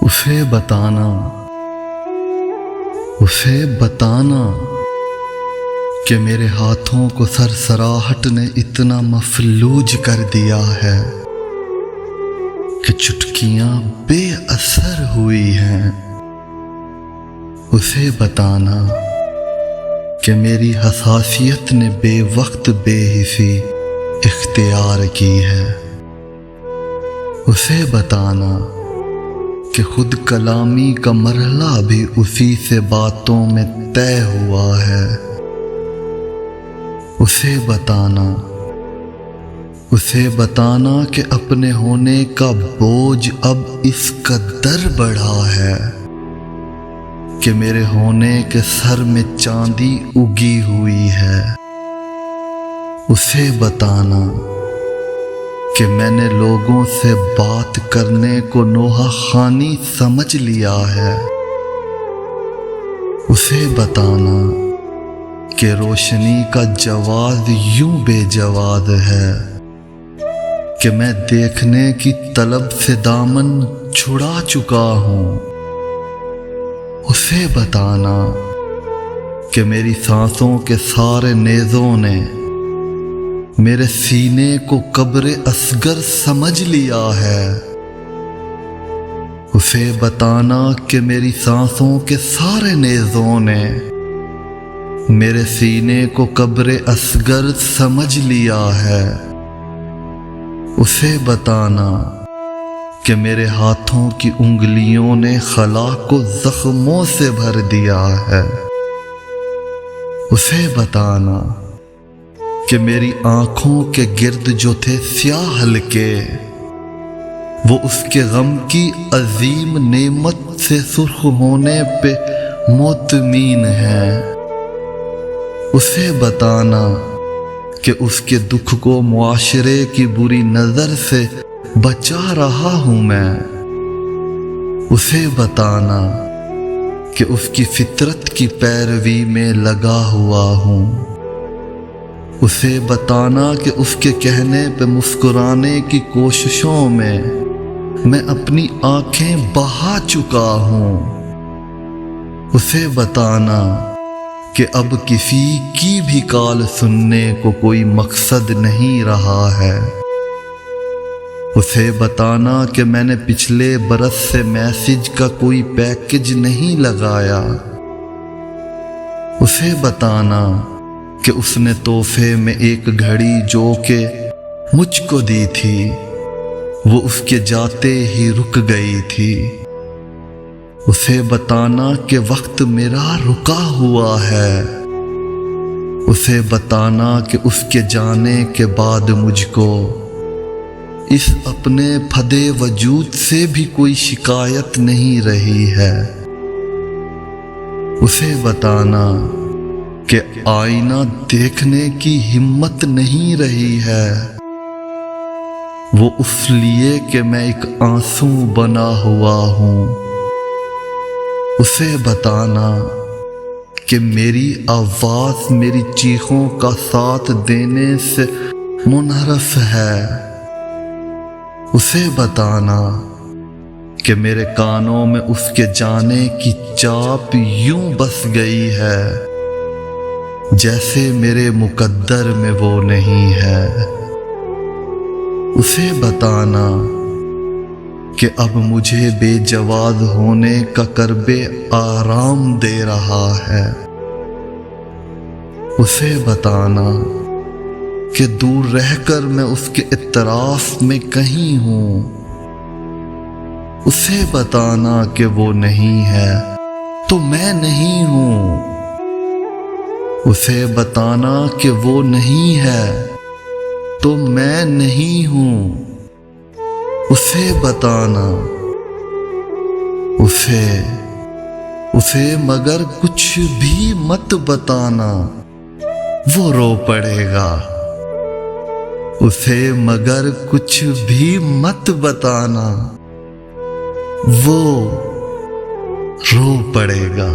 उसे बताना कि मेरे हाथों को सरसराहट ने इतना मफलूज कर दिया है कि चुटकियां बेअसर हुई हैं। उसे बताना कि मेरी हसासियत ने बेवक्त बेहिसी इख्तियार की है। उसे बताना कि खुद कलामी का मरहला भी उसी से बातों में तय हुआ है। उसे बताना कि अपने होने का बोझ अब इस कदर बढ़ा है कि मेरे होने के सर में चांदी उगी हुई है। उसे बताना कि मैंने लोगों से बात करने को नोहा खानी समझ लिया है। उसे बताना कि रोशनी का जवाब यूं बेजवाब है कि मैं देखने की तलब से दामन छुड़ा चुका हूँ। उसे बताना कि मेरी सांसों के सारे नेज़ों ने मेरे सीने को कब्र असगर समझ लिया है। उसे बताना कि मेरी सांसों के सारे नेज़ों ने मेरे सीने को कब्र असगर समझ लिया है। उसे बताना कि मेरे हाथों की उंगलियों ने खला को जख्मों से भर दिया है। उसे बताना कि मेरी आंखों के गिर्द जो थे स्याह हल्के वो उसके गम की अजीम नेमत से सुर्ख होने पे मुतमीन है। उसे बताना कि उसके दुख को मुआशरे की बुरी नजर से बचा रहा हूं मैं। उसे बताना कि उसकी फितरत की पैरवी में लगा हुआ हूं। उसे बताना कि उसके कहने पे मुस्कुराने की कोशिशों में मैं अपनी आंखें बहा चुका हूं। उसे बताना कि अब किसी की भी कॉल सुनने को कोई मकसद नहीं रहा है। उसे बताना कि मैंने पिछले बरस से मैसेज का कोई पैकेज नहीं लगाया। उसे बताना कि उसने तोहफे में एक घड़ी जो कि मुझको दी थी वो उसके जाते ही रुक गई थी। उसे बताना कि वक्त मेरा रुका हुआ है। उसे बताना कि उसके जाने के बाद मुझको इस अपने फदे वजूद से भी कोई शिकायत नहीं रही है। उसे बताना कि आईना देखने की हिम्मत नहीं रही है वो इसलिए कि मैं एक आंसू बना हुआ हूँ। उसे बताना कि मेरी आवाज मेरी चीखों का साथ देने से मुनहरफ है। उसे बताना कि मेरे कानों में उसके जाने की चाप यूं बस गई है जैसे मेरे मुकद्दर में वो नहीं है। उसे बताना कि अब मुझे बेजवाब होने का करबे आराम दे रहा है। उसे बताना कि दूर रहकर मैं उसके इतराफ में कहीं हूँ। उसे बताना कि वो नहीं है तो मैं नहीं हूँ। उसे बताना कि वो नहीं है तो मैं नहीं हूँ। उसे बताना उसे मगर कुछ भी मत बताना वो रो पड़ेगा। उसे मगर कुछ भी मत बताना वो रो पड़ेगा।